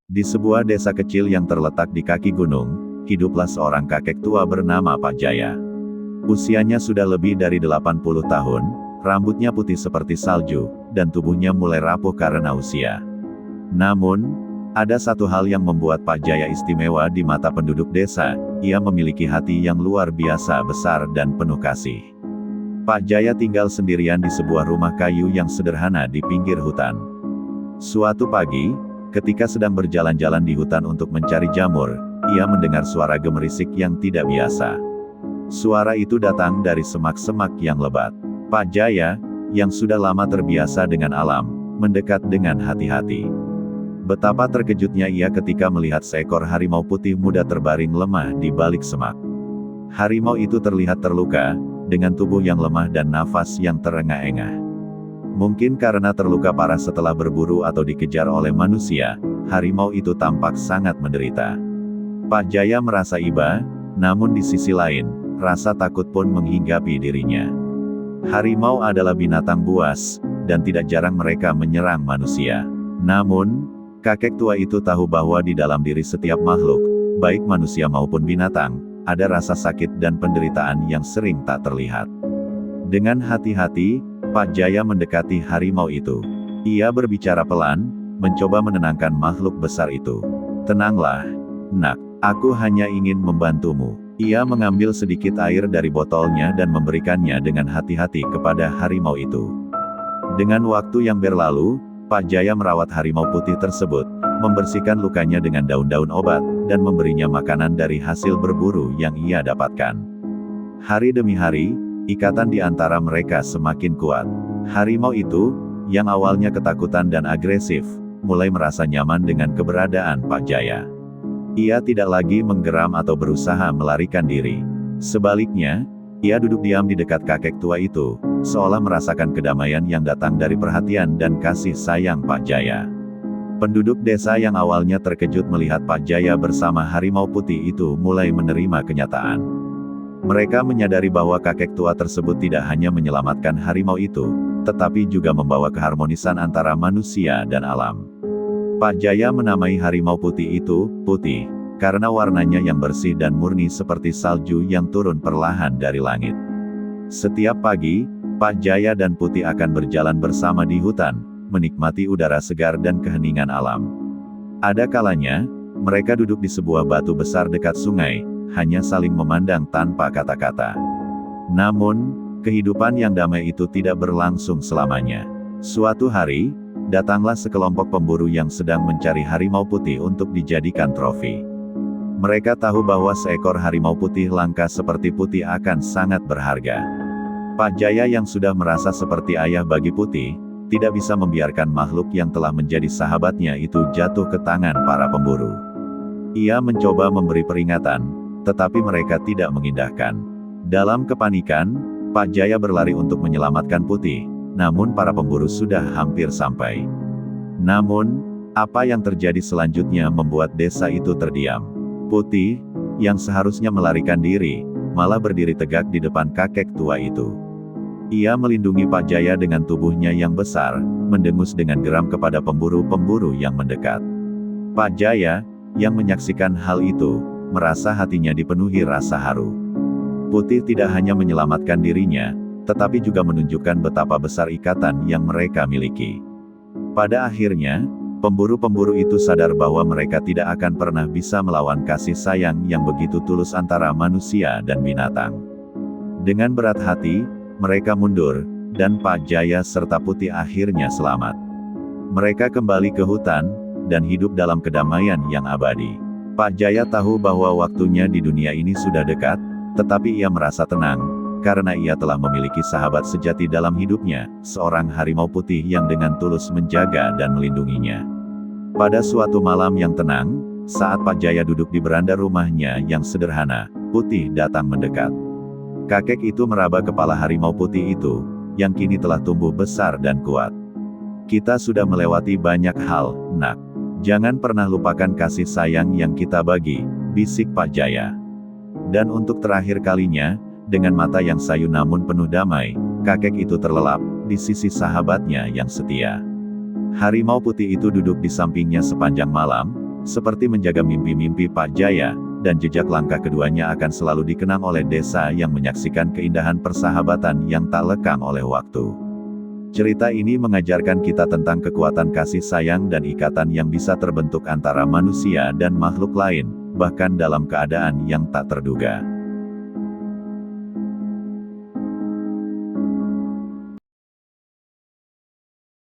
Di sebuah desa kecil yang terletak di kaki gunung, hiduplah seorang kakek tua bernama Pak Jaya. Usianya sudah lebih dari 80 tahun, rambutnya putih seperti salju, dan tubuhnya mulai rapuh karena usia. Namun, ada satu hal yang membuat Pak Jaya istimewa di mata penduduk desa, ia memiliki hati yang luar biasa besar dan penuh kasih. Pak Jaya tinggal sendirian di sebuah rumah kayu yang sederhana di pinggir hutan. Suatu pagi, ketika sedang berjalan-jalan di hutan untuk mencari jamur, ia mendengar suara gemerisik yang tidak biasa. Suara itu datang dari semak-semak yang lebat. Pak Jaya, yang sudah lama terbiasa dengan alam, mendekat dengan hati-hati. Betapa terkejutnya ia ketika melihat seekor harimau putih muda terbaring lemah di balik semak. Harimau itu terlihat terluka, dengan tubuh yang lemah dan nafas yang terengah-engah. Mungkin karena terluka parah setelah berburu atau dikejar oleh manusia, harimau itu tampak sangat menderita. Pak Jaya merasa iba, namun di sisi lain, rasa takut pun menghinggapi dirinya. Harimau adalah binatang buas, dan tidak jarang mereka menyerang manusia. Namun, kakek tua itu tahu bahwa di dalam diri setiap makhluk, baik manusia maupun binatang, ada rasa sakit dan penderitaan yang sering tak terlihat. Dengan hati-hati, Pak Jaya mendekati harimau itu. Ia berbicara pelan, mencoba menenangkan makhluk besar itu. "Tenanglah, nak, aku hanya ingin membantumu." Ia mengambil sedikit air dari botolnya dan memberikannya dengan hati-hati kepada harimau itu. Dengan waktu yang berlalu, Pak Jaya merawat harimau putih tersebut, membersihkan lukanya dengan daun-daun obat, dan memberinya makanan dari hasil berburu yang ia dapatkan. Hari demi hari, ikatan di antara mereka semakin kuat. Harimau itu, yang awalnya ketakutan dan agresif, mulai merasa nyaman dengan keberadaan Pak Jaya. Ia tidak lagi menggeram atau berusaha melarikan diri. Sebaliknya, ia duduk diam di dekat kakek tua itu, seolah merasakan kedamaian yang datang dari perhatian dan kasih sayang Pak Jaya. Penduduk desa yang awalnya terkejut melihat Pak Jaya bersama harimau putih itu mulai menerima kenyataan. Mereka menyadari bahwa kakek tua tersebut tidak hanya menyelamatkan harimau itu, tetapi juga membawa keharmonisan antara manusia dan alam. Pak Jaya menamai harimau putih itu, Putih, karena warnanya yang bersih dan murni seperti salju yang turun perlahan dari langit. Setiap pagi, Pak Jaya dan Putih akan berjalan bersama di hutan, menikmati udara segar dan keheningan alam. Ada kalanya, mereka duduk di sebuah batu besar dekat sungai, hanya saling memandang tanpa kata-kata. Namun, kehidupan yang damai itu tidak berlangsung selamanya. Suatu hari, datanglah sekelompok pemburu yang sedang mencari harimau putih untuk dijadikan trofi. Mereka tahu bahwa seekor harimau putih langka seperti Putih akan sangat berharga. Pak Jaya yang sudah merasa seperti ayah bagi Putih, tidak bisa membiarkan makhluk yang telah menjadi sahabatnya itu jatuh ke tangan para pemburu. Ia mencoba memberi peringatan, tetapi mereka tidak mengindahkan. Dalam kepanikan, Pak Jaya berlari untuk menyelamatkan Putih, namun para pemburu sudah hampir sampai. Namun, apa yang terjadi selanjutnya membuat desa itu terdiam. Putih, yang seharusnya melarikan diri, malah berdiri tegak di depan kakek tua itu. Ia melindungi Pak Jaya dengan tubuhnya yang besar, mendengus dengan geram kepada pemburu-pemburu yang mendekat. Pak Jaya, yang menyaksikan hal itu, merasa hatinya dipenuhi rasa haru. Putih tidak hanya menyelamatkan dirinya, tetapi juga menunjukkan betapa besar ikatan yang mereka miliki. Pada akhirnya, pemburu-pemburu itu sadar bahwa mereka tidak akan pernah bisa melawan kasih sayang yang begitu tulus antara manusia dan binatang. Dengan berat hati, mereka mundur, dan Pak Jaya serta Putih akhirnya selamat. Mereka kembali ke hutan, dan hidup dalam kedamaian yang abadi. Pak Jaya tahu bahwa waktunya di dunia ini sudah dekat, tetapi ia merasa tenang, karena ia telah memiliki sahabat sejati dalam hidupnya, seorang harimau putih yang dengan tulus menjaga dan melindunginya. Pada suatu malam yang tenang, saat Pak Jaya duduk di beranda rumahnya yang sederhana, Putih datang mendekat. Kakek itu meraba kepala harimau putih itu, yang kini telah tumbuh besar dan kuat. "Kita sudah melewati banyak hal, nak. Jangan pernah lupakan kasih sayang yang kita bagi," bisik Pak Jaya. Dan untuk terakhir kalinya, dengan mata yang sayu namun penuh damai, kakek itu terlelap di sisi sahabatnya yang setia. Harimau putih itu duduk di sampingnya sepanjang malam, Seperti menjaga mimpi-mimpi Pak Jaya, dan jejak langkah keduanya akan selalu dikenang oleh desa yang menyaksikan keindahan persahabatan yang tak lekang oleh waktu. Cerita ini mengajarkan kita tentang kekuatan kasih sayang dan ikatan yang bisa terbentuk antara manusia dan makhluk lain, bahkan dalam keadaan yang tak terduga.